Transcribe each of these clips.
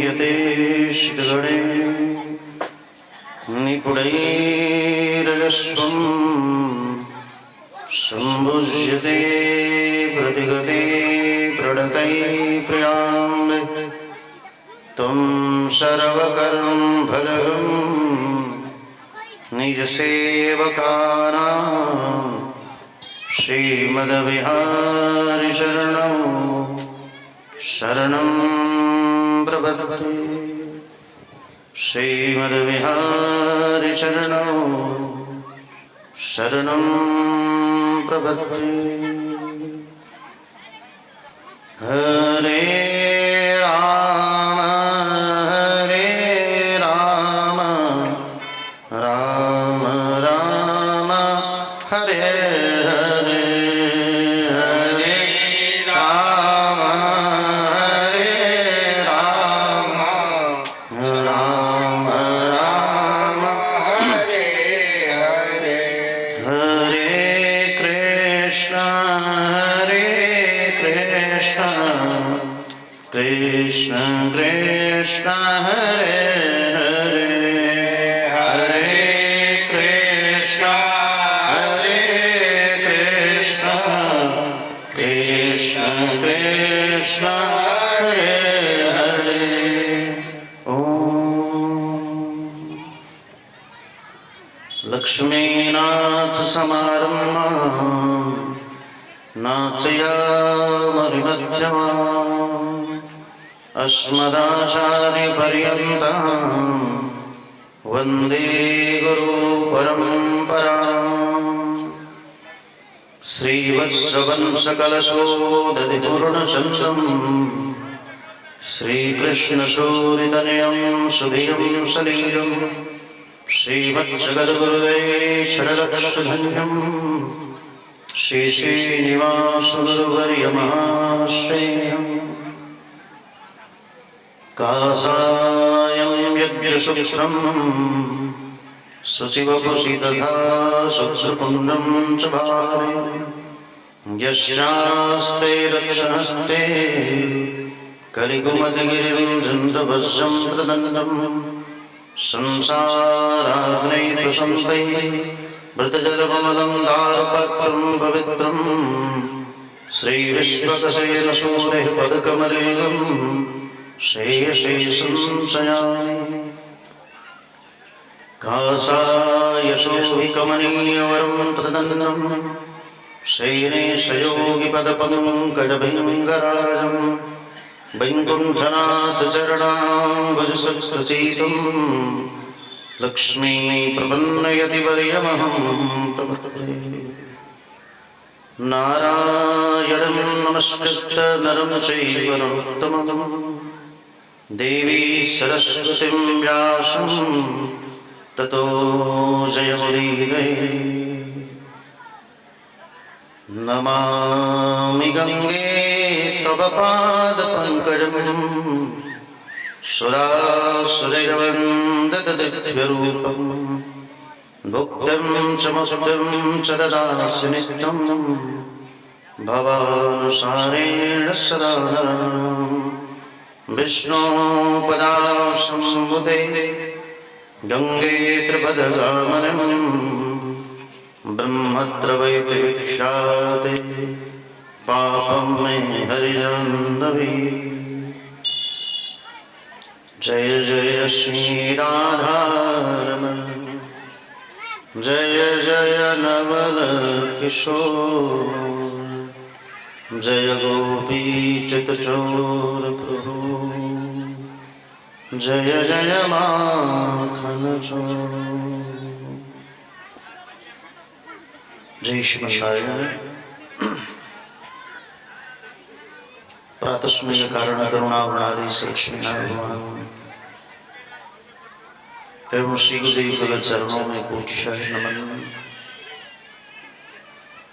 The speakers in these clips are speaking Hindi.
यतेष्गणे निपुणैरजस्वं सम्भुज्यते प्रतिगते प्रणतै प्रियां त्वं सर्वकर्म फलगं निजसेवकानां श्रीमद्विहारि शरणं प्रपद्ये। श्रीमद्विहारि शरणं प्रपद्ये। हरे राम राम राम हरे हरे, हरे राम राम राम हरे हरे। हरे कृष्ण कृष्ण कृष्ण हरे हरे, हरे कृष्ण कृष्ण कृष्ण हरे हरे। ओम लक्ष्मीनाथ समारम्भां नाथयामरिमध्यमाम् अस्मदाचार्यपर्यन्तां वन्दे गुरुपरम्पराम्। श्रीवत्सवंशकलशोदधिपूर्णचन्द्रं श्रीकृष्णसूरितनयं सुधियं सलीलं श्रीवत्सगुरुवे षडलक्षधन्यं श्रीश्रीनिवासगुरुवर्यमहाश्रेयम्। कासायं यज्ञशुक्रं शुचिवपुषि तथा शुक्रपुण्डं च भारे यस्यास्ते लक्षणस्ते कलिकुमतिगिरिं धृन्दवशं प्रदन्दं संसाराग्नैः प्रशन्तैः मृतजलकमलं दारपत्रं पवित्रं श्रीविश्वकसेनसूरेः पदकमलेगं शेषेशं शयामि। कासायशोभिकमनीयवरं प्रदन्दं शैनेशयोगिपदपङ्कजभृङ्गराजं वैकुण्ठनाथचरणाम्बुजसत्सचितं लक्ष्मीप्रपन्नयतिवर्यमहं प्रपद्ये। नारायणं नमस्कृत्य नरं चैव नरोत्तमं देवी सरस्वतीं व्यासं ततो जयमुदीरये। नमामि गंगे तव पादपङ्कजं सुरासुरैर्वन्दितदिव्यरूपं भुक्तं च मुक्तिं च ददासि नित्यं भवानुसारेण सदा विष्णुपदाशम्भुते गंगे त्रिपदगामनं ब्रह्मद्रवैति विख्याते पापं मे हरिजन्नवी। जय जय श्री राधारमण जय जय नवल किशोर जय गोपीचितचोर प्रभु जय जय माखन चोर। जय श्रीमन्नारायण। प्रातस्मय कारण करुणावणाली लक्ष्मीनारायण एवं श्री गुरुदेव के चरणों में कोटिशः नमन।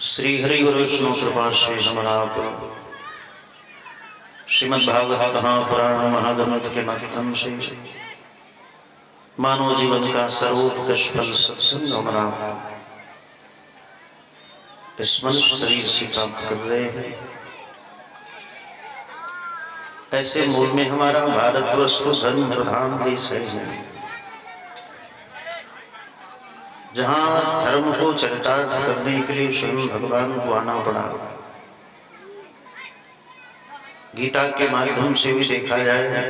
श्री हरि गुरु विष्णु कृपा से हमारा श्रीमद्भागवत महापुराण महाग्रंथ के माध्यम से मानव जीवन का सर्वोत्कृष्ट फल सत्संग हमारा इस मनुष्य शरीर से प्राप्त कर रहे हैं। ऐसे मूल में हमारा भारतवर्ष तो धर्म प्रधान देश है, जहाँ धर्म को चरितार्थ करने के लिए स्वयं भगवान को आना पड़ा। गीता के माध्यम से भी देखा जाए,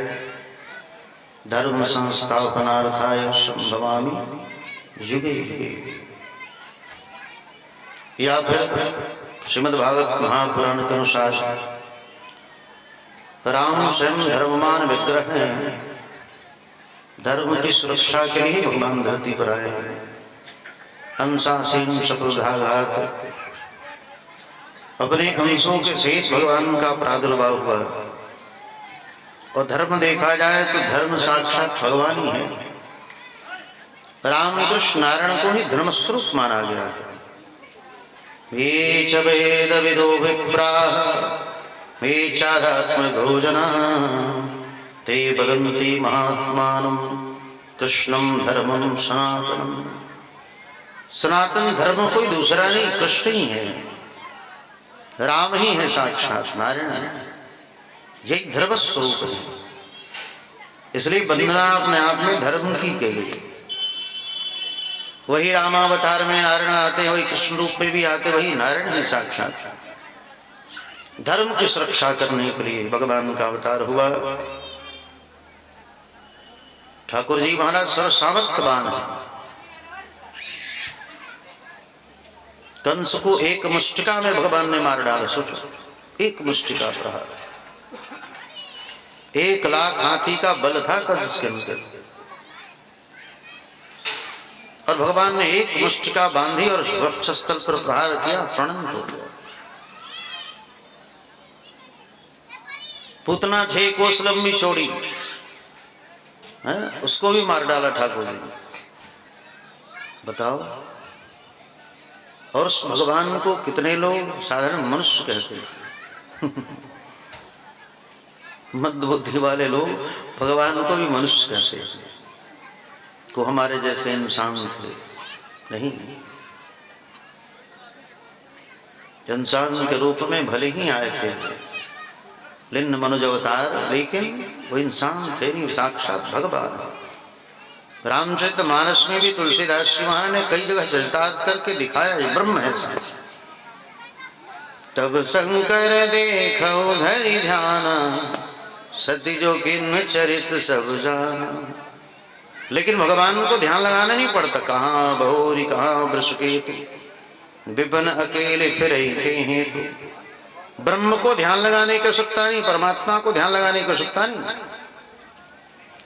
धर्म संस्थापनार्थाय संभवामि युगे युगे, या फिर श्रीमद् भागवत महापुराण के अनुसार राम स्वयं धर्ममान विग्रह हैं, धर्म की सुरक्षा के लिए भगवान धरती पर आए हैं। अंशासीन शत्रुधाघात अपने अंशों के सहित भगवान का प्रादुर्भाव हुआ। और धर्म देखा जाए तो धर्म साक्षात भगवान ही है। रामकृष्ण नारायण को ही धर्म स्वरूप माना गया। ये च वेद विदो विप्राः ये चाध्यात्मो जना ते वदन्ति महात्मानं कृष्णं धर्मं सनातनम्। सनातन धर्म कोई दूसरा नहीं, कृष्ण ही है, राम ही है, साक्षात नारायण, यही धर्म स्वरूप है। इसलिए वंदना अपने आप में धर्म की कही। वही रामावतार में नारायण आते हैं, वही कृष्ण रूप में भी आते, वही नारायण है साक्षात। धर्म की सुरक्षा करने के लिए भगवान का अवतार हुआ। ठाकुर जी महाराज सर्व सामर्थ्यवान है। कंस को एक मुष्टिका में भगवान ने मार डाला। सोचो, एक मुष्टिका प्रहार, 1 लाख हाथी का बल था कंस के अंदर, और भगवान ने एक मुष्टिका बांधी और वक्षस्थल पर प्रहार किया, प्रणत हो गया। पूतना 6 कोस लंबी छोड़ी, उसको भी मार डाला ठाकुर जी। बताओ, और उस भगवान को कितने लोग साधारण मनुष्य कहते हैं। मंद बुद्धि वाले लोग भगवान को भी मनुष्य कहते हैं, को हमारे जैसे इंसान थे। नहीं, इंसान के रूप में भले ही आए थे, लिन्न मनुज अवतार, लेकिन वो इंसान थे नहीं, साक्षात भगवान। रामचरितमानस में भी तुलसीदास जी महाराज ने कई जगह चरितार्थ करके दिखाया, ये ब्रह्म है साथ। तब शंकर देखो धरि ध्यान, सती जो किन्म चरित सब जाना। लेकिन भगवान को ध्यान लगाना नहीं पड़ता। कहाँ बहोरी कहाँ वृषकेतु, विपिन अकेले फिर के हेतु। ब्रह्म को ध्यान लगाने की आवश्यकता नहीं, परमात्मा को ध्यान लगाने की आवश्यकता नहीं।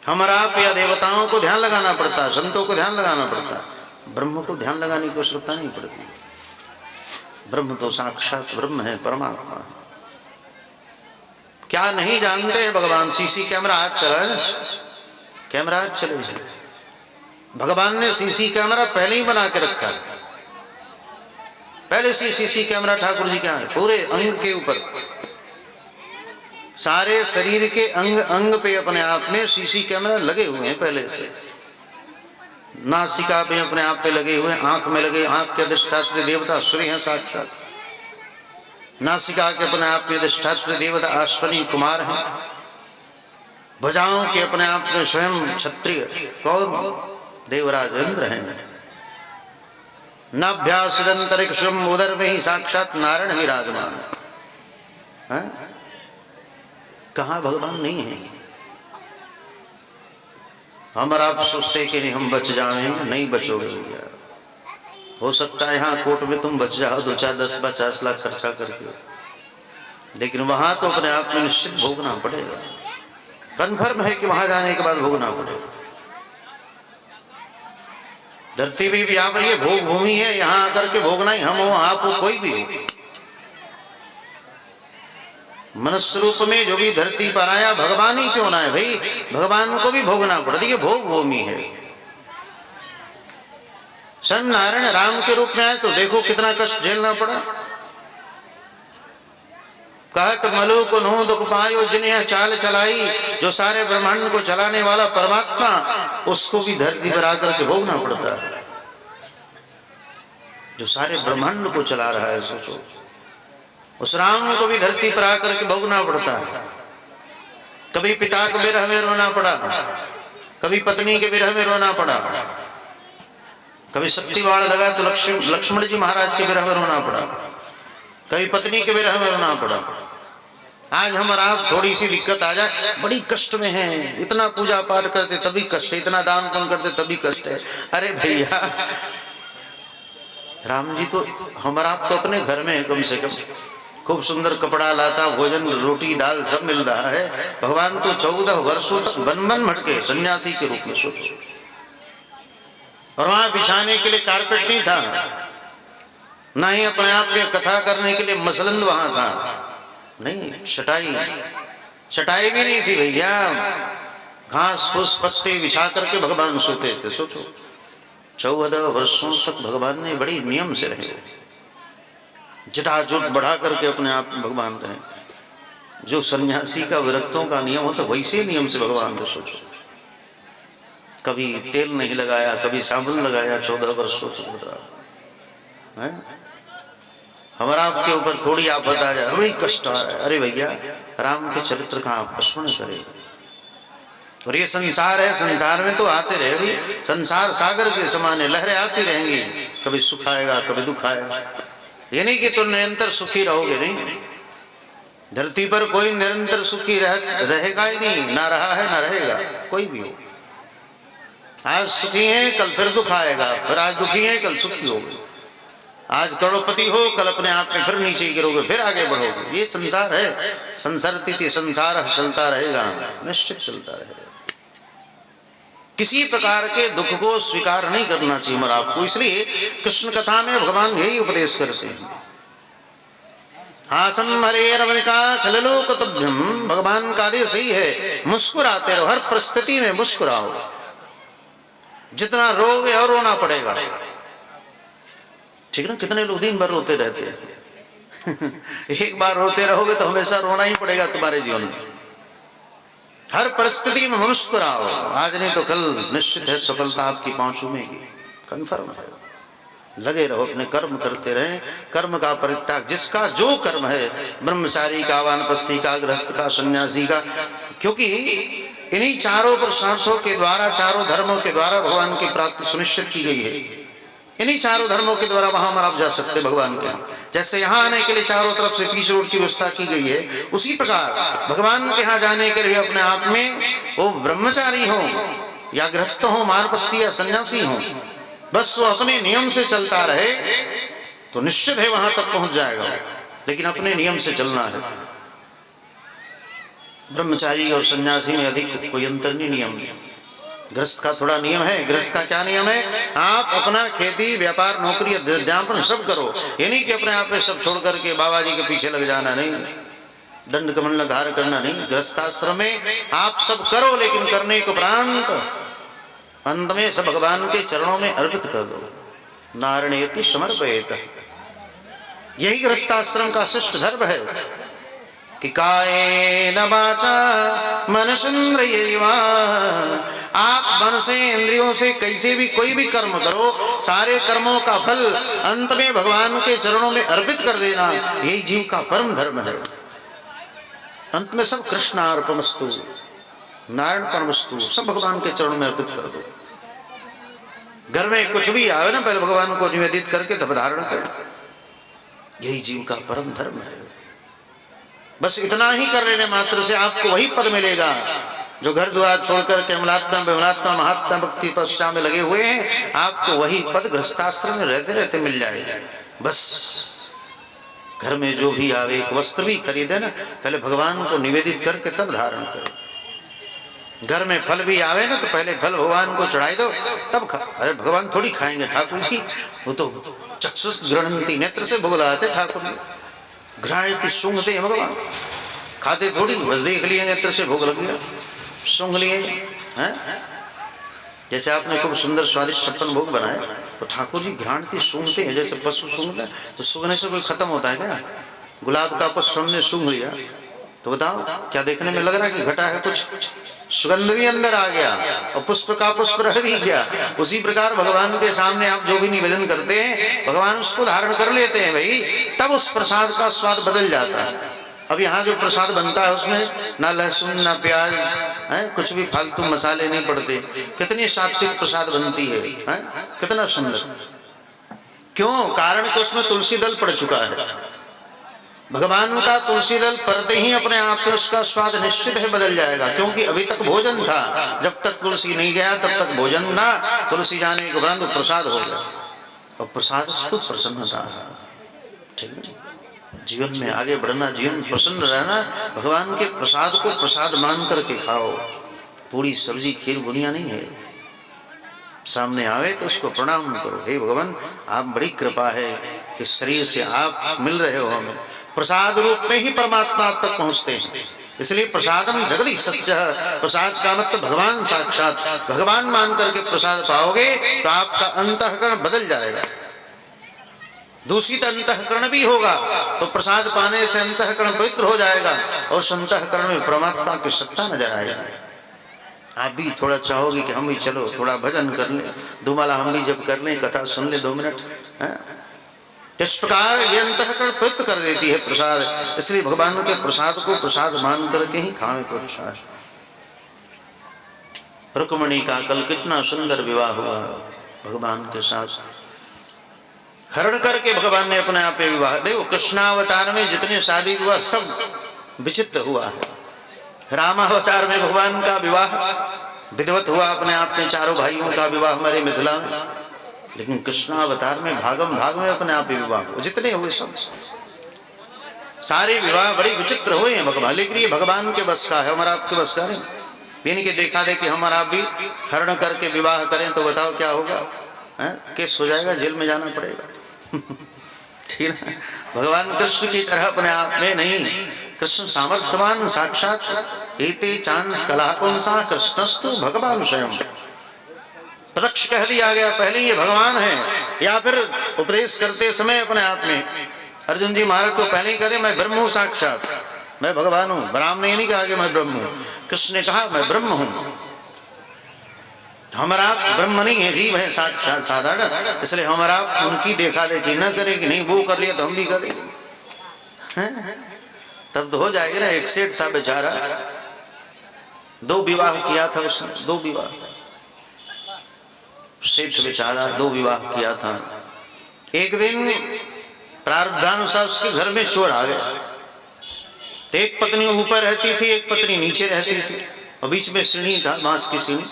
हमारा या देवताओं को ध्यान लगाना पड़ता, संतों को ध्यान लगाना पड़ता, ब्रह्म को ध्यान लगाने की आवश्यकता नहीं पड़ती। ब्रह्म तो साक्षात ब्रह्म है, परमात्मा। क्या नहीं जानते हैं भगवान? सीसी कैमरा आज चला है, कैमरा आज चले। भगवान ने सीसी कैमरा पहले ही बना के रखा है। पहले से सीसी कैमरा ठाकुर जी के यहाँ पूरे अंग के ऊपर, सारे शरीर के अंग अंग पे अपने आप में सीसी कैमरा लगे हुए हैं पहले से। नासिका पे अपने आप पे लगे हुए, आंख में लगे, आंख के अधिष्ठात्री देवता सूर्य हैं साक्षात। नासिका के अपने आप में अधिष्ठात्री देवता अश्वनी कुमार हैं। भुजाओं के अपने आप में स्वयं क्षत्रिय कौन देवराज इंद्र हैं। नाभ्यासिदंतरिक्षम, उदर में ही साक्षात नारायण विराजमान है। कहाँ भगवान नहीं है? हम और आप सोचते कि नहीं हम बच जाएंगे, नहीं बचोगे यार। हो सकता है यहाँ कोर्ट में तुम बच जाओ 2, 4, 10, 50 लाख खर्चा करके, लेकिन वहां तो अपने आप में निश्चित भोगना पड़ेगा। कन्फर्म है कि वहां जाने के बाद भोगना पड़ेगा। धरती भी यहाँ पर ये भोग भूमि है, यहाँ आकर के भोगना ही, हम हो आप हो कोई भी हो। मनुष्य रूप में जो भी धरती पर आया, भगवान ही क्यों ना है भाई, भगवान को भी भोगना पड़ता है। ये भोग भूमि है। स्वयं नारायण राम के रूप में आए तो देखो कितना कष्ट झेलना पड़ा। कहत मलुक नो दुख पायो जिन्हें चाल चलाई। जो सारे ब्रह्मांड को चलाने वाला परमात्मा, उसको भी धरती पर आकर के भोगना पड़ता है। जो सारे ब्रह्मांड को चला रहा है, सोचो, उस राम को भी धरती पर आकर के भोगना पड़ता है। कभी पिता के विरह में रोना पड़ा, कभी पत्नी के विरह में रोना पड़ा, कभी शक्तिवाड़ लगा तो लक्ष्मण जी महाराज के विरह में रोना पड़ा, कभी पत्नी के विरह में रोना पड़ा। आज हम और आप थोड़ी सी दिक्कत आ जाए, बड़ी कष्ट में हैं, इतना पूजा पाठ करते तभी कष्ट है, इतना दान पुण्य करते तभी कष्ट है। अरे भैया, राम जी तो हम और आप तो अपने घर में है, कम से कम खूब सुंदर कपड़ा लाता, भोजन रोटी दाल सब मिल रहा है। भगवान तो 14 वर्षों तक बन भटके सन्यासी के रूप में, सोचो। और वहां बिछाने के लिए कारपेट नहीं था, ना ही अपने आप के कथा करने के लिए मसलंद वहां था, नहीं, चटाई भी नहीं थी भैया। घास फूस पत्ते बिछा करके भगवान सोते थे, सोचो। 14 वर्षों तक भगवान ने बड़ी नियम से रहे, जटाजुट बढ़ा करके अपने आप में भगवान रहे। जो सन्यासी का विरक्तों का नियम होता वैसे नियम से भगवान को सोचो। कभी तेल नहीं लगाया, कभी साबुन लगाया, 14 वर्षों तक बता। हमारा आपके ऊपर थोड़ी आफत आ जाए, बड़ी कष्ट आ रहा है। अरे भैया, राम के चरित्र का आप स्मरण करें। और ये संसार है, संसार में तो आते रहे भाई, संसार सागर के समान है, लहरें आती रहेंगी, कभी सुख आएगा कभी दुख आएगा। ये नहीं कि तुम निरंतर सुखी रहोगे, नहीं। धरती पर कोई निरंतर सुखी रहेगा ही नहीं, ना रहा है ना रहेगा, कोई भी हो। आज सुखी है कल फिर दुख आएगा, फिर आज दुखी है कल सुखी होगे। आज करोड़पति हो कल अपने आप में फिर नीचे गिरोगे, फिर आगे बढ़ोगे। ये संसार है, संसरती संसार चलता रहेगा, निश्चित चलता रहेगा। किसी प्रकार के दुख को स्वीकार नहीं करना चाहिए हमारा आपको। इसलिए कृष्ण कथा में भगवान यही उपदेश करते हैं। हासम हरे रमणिका खललोकतभ्यम, भगवान का आदेश यही है, मुस्कुराते रहो, हर परिस्थिति में मुस्कुराओ। जितना रोगे और रोना पड़ेगा, ठीक ना। कितने लोग दिन भर रोते रहते हैं एक बार रोते रहोगे तो हमेशा रोना ही पड़ेगा तुम्हारे जीवन में। हर परिस्थिति में मुस्कुराओ, आज नहीं तो कल निश्चित है सफलता आपकी पांव चूमेगी, कन्फर्म है। लगे रहो, अपने कर्म करते रहें। कर्म का परित्याग, जिसका जो कर्म है, ब्रह्मचारी का, वानप्रस्थी का, गृहस्थ का, सन्यासी का, क्योंकि इन्हीं चारों पुरुषार्थों के द्वारा, चारों धर्मों के द्वारा भगवान की प्राप्ति सुनिश्चित की गई है। इन्हीं चारों धर्मों के द्वारा वहां हम आप जा सकते भगवान के यहाँ। जैसे यहाँ आने के लिए चारों तरफ से पीछे रोड की व्यवस्था की गई है, उसी प्रकार भगवान के यहाँ जाने के लिए अपने आप में वो ब्रह्मचारी हो या गृहस्थ हो, वानप्रस्थी या सन्यासी हो, बस वो अपने नियम से चलता रहे तो निश्चित है वहां तक पहुंच जाएगा। लेकिन अपने नियम से चलना है। ब्रह्मचारी और सन्यासी में अधिक कोई अंतर नहीं, नियम नहीं। गृहस्थ का थोड़ा नियम है। गृहस्थ का क्या नियम है? आप अपना खेती व्यापार नौकरी अध्यापन सब करो, ये नहीं कि अपने आप में सब छोड़ करके बाबा जी के पीछे लग जाना, नहीं। दंड कमंडल धारण करना नहीं। गृहस्थाश्रम में आप सब करो, लेकिन करने के उपरांत अंत में सब भगवान के चरणों में अर्पित कर दो। नारायणेति समर्पयेत, यही गृहस्थाश्रम का श्रेष्ठ धर्म है कि कायेन वाचा मनसेन्द्रियैर्वा, आप मन से इंद्रियों से कैसे भी कोई भी कर्म करो, सारे कर्मों का फल अंत में भगवान के चरणों में अर्पित कर देना, यही जीव का परम धर्म है। अंत में सब कृष्णार्पणमस्तु, नारायणार्पणमस्तु, सब भगवान के चरणों में अर्पित कर दो। घर में कुछ भी आवे ना, पहले भगवान को निवेदित करके तब धारण करें, यही जीव का परम धर्म है। बस इतना ही कर लेने मात्र से आपको वही पद मिलेगा जो घर द्वार छोड़कर के अमलात्मा विमलात्मा महात्मा भक्ति पश्चात में लगे हुए हैं, आपको वही पद गृहस्थाश्रम में रहते रहते मिल जाएगा। बस घर में जो भी आवे, एक वस्त्र भी खरीदे ना, पहले भगवान को निवेदित करके तब धारण करो। घर में फल भी आवे ना, तो पहले फल भगवान को चढ़ाई दो तब खा। अरे भगवान थोड़ी खाएंगे ठाकुर जी, वो तो चक्षुष गृहणंती, नेत्र से भोग लगाते ठाकुर जी, घृणायति सूंघते हैं भगवान, खाते थोड़ी, बस देख लिए नेत्र से भोग लग गया, सूंघ लिए हैं। जैसे आपने खूब सुंदर स्वादिष्ट 56 भोग बनाए, तो ठाकुर जी घ्राणती सूंघते हैं, जैसे पशु सूंघते हैं। तो सूंघने से कोई खत्म होता है क्या? गुलाब का पुष्प हमने सूंघ लिया तो बताओ क्या देखने में लग रहा है कि घटा है कुछ? सुगंध भी अंदर आ गया और पुष्प का पुष्प रह भी गया। उसी प्रकार भगवान के सामने आप जो भी निवेदन करते हैं, भगवान उसको धारण कर लेते हैं भाई, तब उस प्रसाद का स्वाद बदल जाता है। अब यहाँ जो प्रसाद बनता है उसमें ना लहसुन ना प्याज है, कुछ भी फालतू मसाले नहीं पड़ते। कितनी सात्विक प्रसाद बनती है, कितना सुंदर। क्यों? कारण कि उसमें तुलसी दल पड़ चुका है। भगवान का तुलसी दल पड़ते ही अपने आप में उसका स्वाद निश्चित है बदल जाएगा, क्योंकि अभी तक भोजन था, जब तक तुलसी नहीं गया तब तक भोजन ना, तुलसी जाने के उपरांत प्रसाद हो गया। और प्रसाद तो प्रसन्नता है, ठीक है। जीवन में आगे बढ़ना, जीवन प्रसन्न रहना, भगवान के प्रसाद को प्रसाद मान करके खाओ। पूरी सब्जी खीर बुनिया नहीं है, सामने आवे तो उसको प्रणाम करो। हे भगवान, आप बड़ी कृपा है कि शरीर से आप मिल रहे हो हमें, प्रसाद रूप में ही परमात्मा आप तक पहुंचते हैं। इसलिए प्रसादम जगदीशस्य, प्रसाद का मतलब भगवान साक्षात, भगवान मान करके प्रसाद पाओगे तो आपका अंतःकरण बदल जाएगा। दूषित अंतःकरण भी होगा तो प्रसाद पाने से अंतःकरण पवित्र हो जाएगा और अंतःकरण में परमात्मा की सत्ता नजर आएगी। आप भी थोड़ा चाहोगे कि हम भी चलो थोड़ा भजन कर लें, दुमाला हम भी जब कर लें, कथा सुन ले 2 मिनट, इस प्रकार ये अंतःकरण पवित्र कर देती है प्रसाद। इसलिए भगवान के प्रसाद को प्रसाद मान करके ही खाएं तो अच्छा है। रुक्मिणी का कल कितना सुंदर विवाह हुआ भगवान के साथ, हरण करके भगवान ने अपने आप विवाह। देखो कृष्णावतार में जितने शादी विवाह सब विचित्र हुआ है। रामावतार में भगवान का विवाह विधिवत हुआ, अपने आप में चारों भाइयों का विवाह हमारे मिथिला में। लेकिन कृष्णावतार में भागम भाग में अपने आप विवाह हुए, जितने हुए सब सारे विवाह बड़े विचित्र हुए हैं भगवान। लेकिन ये भगवान के बस का है, हमारा आपके बस का नहीं। इनके देखा दे कि हमारा आप भी हरण करके विवाह करें तो बताओ क्या होगा, केस हो जाएगा, जेल में जाना पड़ेगा। ठीक है, भगवान कृष्ण की तरह अपने आप में नहीं, कृष्ण सामर्थ्यवान साक्षात एते चांस कला पुंसा कृष्णस्तु भगवान स्वयं। प्रत्यक्ष कह दिया गया पहले ये भगवान है, या फिर उपदेश करते समय अपने आप में अर्जुन जी महाराज को पहले ही कहते मैं ब्रह्म हूँ, साक्षात मैं भगवान हूँ। राम ने नहीं कहा कि मैं ब्रह्म हूँ, कृष्ण ने कहा मैं ब्रह्म हूँ। हमारा ब्रह्म नहीं है, जीव है साक्षात साधारण। इसलिए हमारा उनकी देखा देखी न करे कि नहीं वो कर लिया तो हम भी करेंगे, तब तो हो जाएगा ना। एक सेठ था बेचारा, 2 विवाह किया था उसने, 2 विवाह, सेठ बेचारा 2 विवाह किया था। एक दिन प्रारब्धानुसार उसके घर में चोर आ गया। एक पत्नी ऊपर रहती थी, एक पत्नी नीचे रहती थी, और बीच में सीढ़ी था, बांस की सीढ़ी।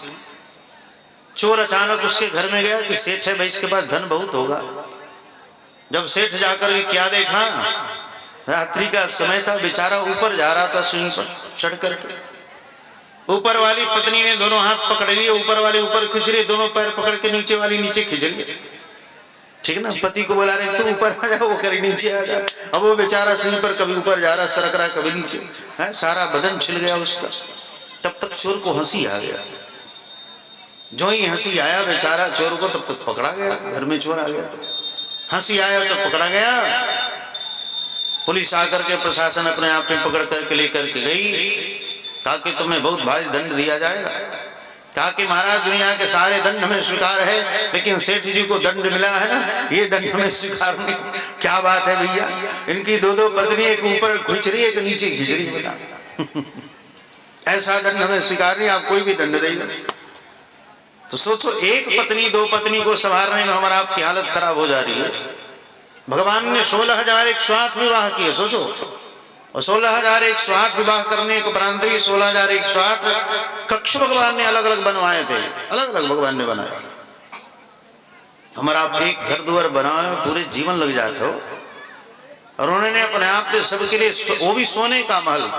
चोर अचानक उसके घर में गया कि सेठ है भाई, इसके पास धन बहुत होगा। जब सेठ जाकर के क्या देखा, रात्रि का समय था, बेचारा ऊपर जा रहा था सीढ़ी पर चढ़ करके। ऊपर वाली पत्नी ने दोनों हाथ पकड़ लिए, ऊपर वाले ऊपर खींच रही, दोनों पैर पकड़ के नीचे वाली नीचे खींच रही, ठीक ना। पति को बोला रहे तू ऊपर आ जा, वो करे नीचे आ जा। अब वो बेचारा सीढ़ी पर कभी ऊपर जा रहा, सरक रहा, कभी नीचे, है सारा बदन छिल गया उसका। तब तक चोर को हंसी आ गया। जो ही हंसी आया बेचारा चोर को, तब तक पकड़ा गया। घर में चोर आ गया, हंसी आया तो पकड़ा गया। पुलिस आकर के प्रशासन अपने आप में पकड़ करके लेकर के गई। कहा कि तुम्हें बहुत भारी दंड दिया जाएगा। कहा कि महाराज दुनिया के सारे दंड हमें स्वीकार है, लेकिन सेठ जी को दंड मिला है ना, ये दंड हमें स्वीकार नहीं। क्या बात है भैया, इनकी 2 पत्नी, एक ऊपर खींच रही है, एक नीचे खींच रही है, ऐसा दंड हमें स्वीकार नहीं, आप कोई भी दंड देगा। तो सोचो, एक पत्नी 2 पत्नी को संभालने में हमारा आपकी हालत खराब हो जा रही है। भगवान ने 16,108 विवाह किए, सोचो। और 16,108 विवाह करने के उपरांत भी 16,108 कक्ष भगवान ने अलग अलग बनवाए थे, अलग अलग भगवान ने बनाए। हमारा आप एक घर द्वार बनाए पूरे जीवन लग जाते हो, और उन्होंने अपने आप से सबके लिए, वो भी सोने का महल,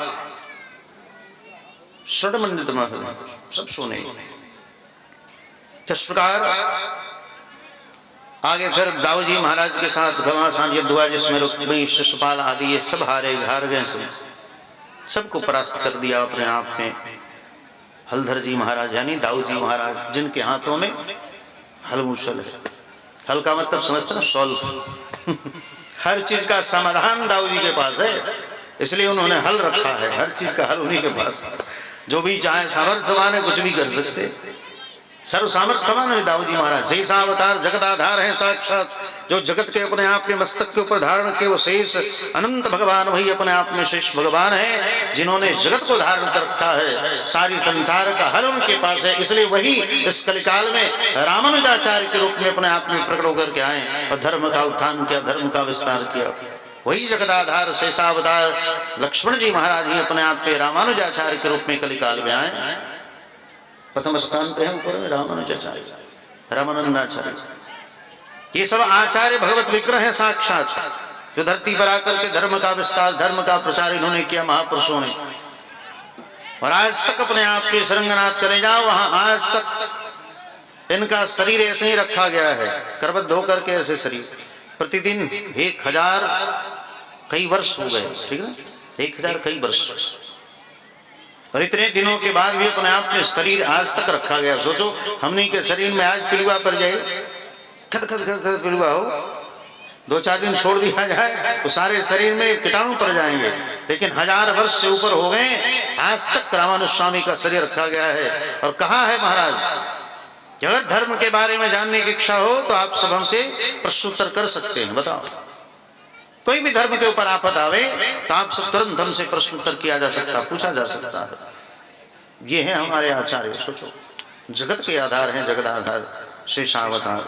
षड्मंडित महल, सब सोने। इस प्रकार आगे फिर दाऊ जी महाराज के साथ घमासान युद्ध हुआ, जिसमें रुक्मिणी शिशुपाल आदि ये सब हार गए, सबको परास्त कर दिया अपने आप में। हलधर जी महाराज यानी दाऊ जी महाराज, जिनके हाथों में हल मुशल है। हल का मतलब समझते ना, सॉल्व। हर चीज का समाधान दाऊ जी के पास है, इसलिए उन्होंने हल रखा है। हर चीज का हल उन्हीं के पास है। जो भी चाहे सामर्थ्यवान है, कुछ भी कर सकते। सर्व सामर्थ्यवान है दाऊजी महाराज। शेषावतार जगदाधार है साक्षात, जो जगत के अपने आप में मस्तक के ऊपर धारण के वो शेष अनंत भगवान वही अपने आप में शेष भगवान है, जिन्होंने जगत को धारण कर रखा है। सारी संसार का हल उनके पास है, इसलिए वही इस कलिकाल में रामानुजाचार्य के रूप में अपने आप में प्रकट होकर के आए और धर्म का उत्थान किया, धर्म का विस्तार किया। वही जगदाधार शेषावतार लक्ष्मण जी महाराज ही अपने आप पे रामानुजाचार्य के रूप में कलिकाल में आए। प्रथम स्थान पे है ऊपर में रामानुजाचार्य, रामानंदाचार्य, ये सब आचार्य भगवत विग्रह है साक्षात, जो धरती पर आकर के धर्म का विस्तार, धर्म का प्रचार इन्होंने किया महापुरुषों ने। और आज तक अपने आप के सरंगनाथ चले जाओ, वहां आज तक इनका शरीर ऐसे ही रखा गया है, करबद्ध होकर के ऐसे शरीर। प्रतिदिन 1000 कई वर्ष हो गए, ठीक है ना, 1000 कई वर्ष, और इतने दिनों के बाद भी अपने आप में शरीर आज तक रखा गया। सोचो हमने के शरीर में आज पिलुआ पड़ जाए, खद खद खद खद पिलुआ हो, 2-4 दिन छोड़ दिया जाए तो सारे शरीर में कीटाणु पड़ जाएंगे, लेकिन 1000 वर्ष से ऊपर हो गए, आज तक रामानुज स्वामी का शरीर रखा गया है। और कहा है महाराज कि अगर धर्म के बारे में जानने की इच्छा हो तो आप सब हमसे प्रश्नोत्तर कर सकते हैं। बताओ, कोई भी धर्म के ऊपर आफत आवे तो आप सब तुरंत हमसे प्रश्नोत्तर किया जा सकता, पूछा जा सकता है। ये है हमारे आचार्य। सोचो, जगत के आधार हैं, जगदाधार शेषावतार।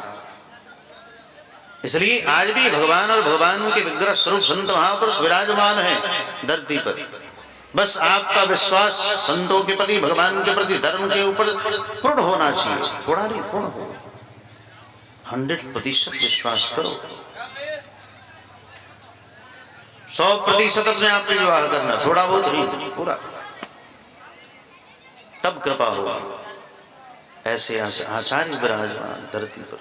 इसलिए आज भी भगवान और भगवान के विग्रह स्वरूप संत महापुरुष विराजमान है धरती पर। बस आपका विश्वास संतों के प्रति, भगवान के प्रति, धर्म के ऊपर पूर्ण होना चाहिए, थोड़ा नहीं, पूर्ण हो, 100% विश्वास करो। 100% अपने आप में विवाह करना, थोड़ा बहुत नहीं, पूरा, तब कृपा होगा। ऐसे आचार्य विराजमान धरती पर,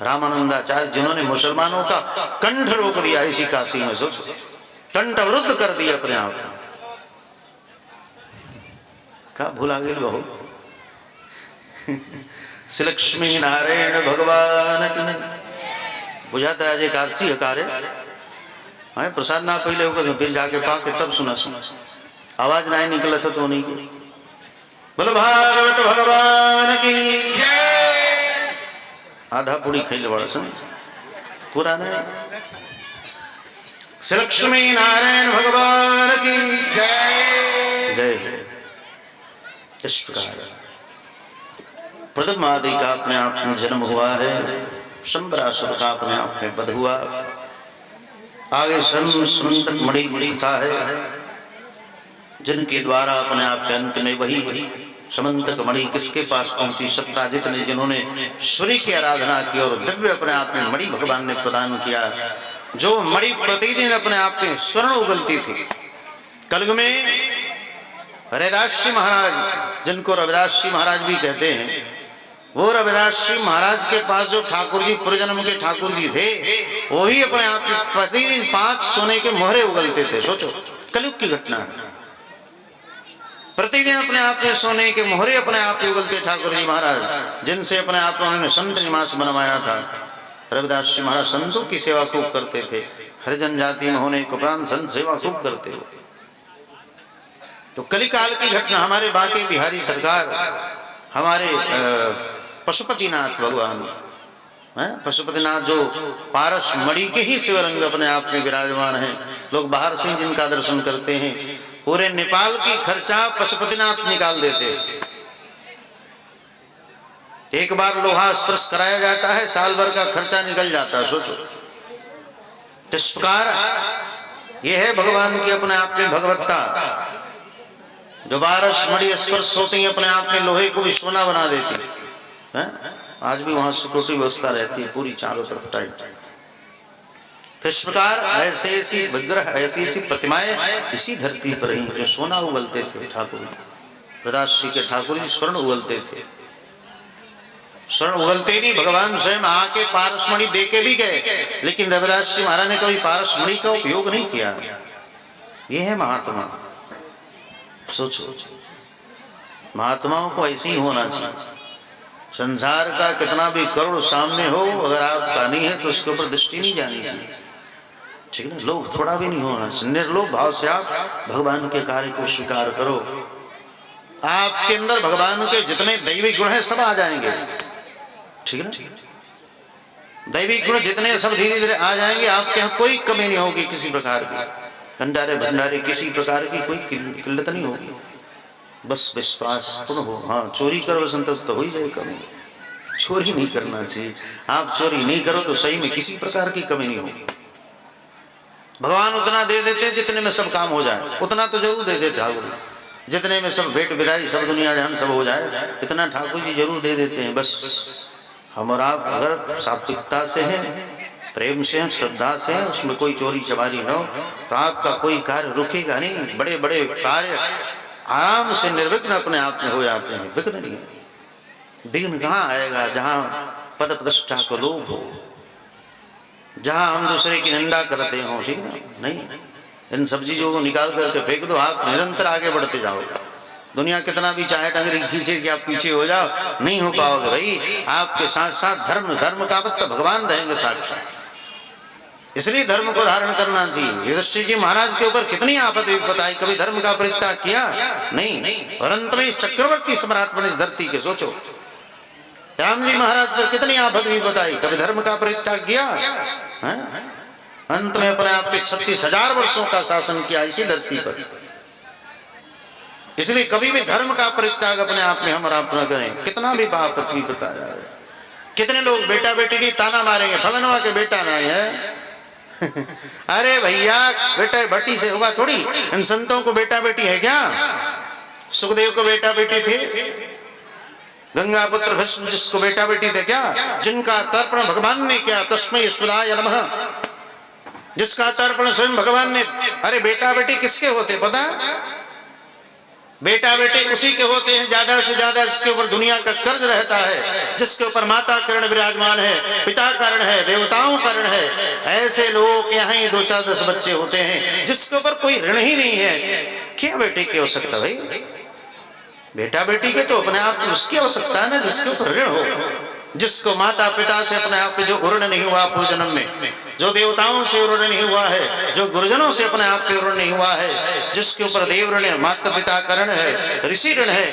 रामानंदाचार्य जिन्होंने मुसलमानों का कंठ रोक दिया इसी काशी में। सोचो, कंठ अवरुद्ध कर दिया अपने आप का, भूला गए बहु श्री लक्ष्मी नारायण भगवान की बुझाता है एकादशी कार्य है, प्रसाद ना पहले होकर फिर जाके पाके तब सुना आवाज ना निकला था तो नहीं की। बोलो भागवत भगवान की जय। आधा पूरी खेल बड़ा सुन, पूरा नहीं। श्री लक्ष्मी नारायण भगवान की जय जय। इस प्रकार प्रथम आदि का अपने आप में जन्म हुआ है, शंबरासुर का अपने आप में वध हुआ। आगे समंतक मणि लिखता है, जिनके द्वारा अपने आप के अंत में वही समंतक मणि किसके पास पहुंची? सत्राजित ने, जिन्होंने सूर्य की आराधना की और दिव्य अपने आप में मणि भगवान ने प्रदान किया। जो मणि प्रतिदिन अपने आप में स्वर्ण उगलती थी। कलयुग में रविदास जी महाराज, जिनको रविदास जी महाराज भी कहते हैं, वो रविदास जी महाराज के पास जो ठाकुर जी, पूर्वजन्म के ठाकुर जी थे, वही अपने आप में प्रतिदिन 5 सोने के मोहरे उगलते थे। सोचो, कलयुग की घटना है। प्रतिदिन अपने आप में सोने के मोहरे अपने आप में उगलते ठाकुर जी महाराज, जिनसे अपने आप में उन्होंने संत निवास बनवाया था। रविदास जी महाराज संतों की सेवा खूब करते थे, हरिजन जाति में होने के उपरांत संत सेवा खूब करते हो। तो कलिकाल की घटना, हमारे बांके बिहारी सरकार, हमारे पशुपतिनाथ भगवान, पशुपतिनाथ जो पारस मणि के ही शिवरंग अपने आप में विराजमान है। लोग बाहर से जिनका दर्शन करते हैं, पूरे नेपाल की खर्चा पशुपतिनाथ निकाल देते। एक बार लोहा स्पर्श कराया जाता है, साल भर का खर्चा निकल जाता है। सोचो, इस प्रकार यह है भगवान की अपने आप में भगवत्ता। जो पारस मणि स्पर्श होती है, अपने आप में लोहे को भी सोना बना देती है। आज भी वहां सिक्योरिटी व्यवस्था रहती है पूरी, चारों तरफ टाइट। तो इस प्रकार ऐसे ऐसी विग्रह, ऐसी ऐसी प्रतिमाएं इसी धरती पर ही, जो सोना उगलते थे ठाकुर जी, रविदास जी के ठाकुर जी स्वर्ण उगलते थे। स्वर्ण उगलते नहीं, भगवान स्वयं आके पारस मणि दे के भी गए, लेकिन रविदास जी महाराज ने कभी पारस मणि का उपयोग नहीं किया। यह है महात्मा। सोचो, महात्माओं को ऐसे ही होना चाहिए। संसार का कितना भी करोड़ सामने हो, अगर आपका नहीं है तो उसके ऊपर दृष्टि नहीं जानी चाहिए, ठीक है ना। लोभ थोड़ा भी नहीं होना चाहिए। निर्लोभ भाव से आप भगवान के कार्य को स्वीकार करो। आपके अंदर भगवान के जितने दैवी गुण हैं सब आ जाएंगे, ठीक है ना। दैवी गुण जितने सब धीरे धीरे आ जाएंगे, आपके यहाँ कोई कमी नहीं होगी किसी प्रकार की, भंडारे भंडारे किसी प्रकार की कोई किल्लत नहीं होगी। बस विश्वास पूर्ण हो। हाँ, चोरी करो संतोष तो हो ही जाए कमी, चोरी नहीं करना चाहिए। आप चोरी नहीं करो तो सही में किसी प्रकार की कमी नहीं होगी। भगवान उतना दे देते जितने में सब काम हो जाए, उतना तो जरूर दे देते ठाकुर। जितने में सब भेंट बिराई सब दुनिया जहान सब हो जाए, इतना ठाकुर जी जरूर दे देते हैं। बस हम और आप अगर सात्विकता से हैं, प्रेम से हैं, श्रद्धा से हैं, उसमें कोई चोरी चमारी न हो, तो आपका कोई कार्य रुकेगा नहीं। बड़े बड़े कार्य आराम से निर्विघ्न अपने आप में हो जाते हैं। विघ्न नहीं है। विघ्न कहाँ आएगा? जहाँ पद प्रतिष्ठा को लोभ हो, जहाँ हम दूसरे की निंदा करते हो, ठीक है नहीं। इन सब चीजों को निकाल करके फेंक दो, आप निरंतर आगे बढ़ते जाओगे। दुनिया कितना भी चाहे टंगरी खींचे कि आप पीछे हो जाओ, नहीं हो पाओगे भाई। आपके साथ साथ धर्म, धर्म का मतलब भगवान रहेंगे साक्षात। इसलिए धर्म को धारण करना चाहिए। युधिष्ठिर जी महाराज के ऊपर कितनी आपत्ति बताई, कभी धर्म का परित्याग किया नहीं। और अंत में चक्रवर्ती सम्राट बने इस धरती के, सोचो राम जी महाराज पर कितनी आपत्ति बताई, कभी धर्म का परित्याग किया? अंत में अपने आप पे 36,000 वर्षों का शासन किया इसी धरती पर। इसलिए कभी भी धर्म का परित्याग अपने आप में हम और आप न करें। कितना भी पाप बताया है, कितने लोग बेटा बेटी की ताना मारेंगे, फलनवा के बेटा नहीं है। अरे भैया, बेटा भट्टी से होगा थोड़ी। इन संतों को बेटा बेटी है क्या? सुखदेव को बेटा बेटी थे, गंगा पुत्र भस्म जिसको बेटा बेटी थे क्या? जिनका तर्पण भगवान ने किया, तस्मै ईश्वराय नमः, जिसका तर्पण स्वयं भगवान ने। अरे बेटा बेटी किसके होते पता? बेटा बेटे उसी के होते हैं ज्यादा से ज्यादा जिसके ऊपर दुनिया का कर्ज रहता है, जिसके ऊपर माता कर्ण विराजमान है, पिता कर्ण है, देवताओं कर्ण है। ऐसे लोगों के यहाँ ही 2-4-10 बच्चे होते हैं जिसके ऊपर कोई ऋण ही नहीं है। क्या बेटे की आवश्यकता भाई? बेटा बेटी के तो अपने आप उसकी आवश्यकता है ना जिसके ऊपर ऋण हो, जिसको माता पिता से अपने आप पे जो ऋण नहीं हुआ पूर्व जन्म में, जो देवताओं से ऋण नहीं हुआ है, जो गुरुजनों से अपने आप पे ऋण नहीं हुआ है, जिसके ऊपर देव ऋण है, माता पिता का ऋण है, ऋषि ऋण है।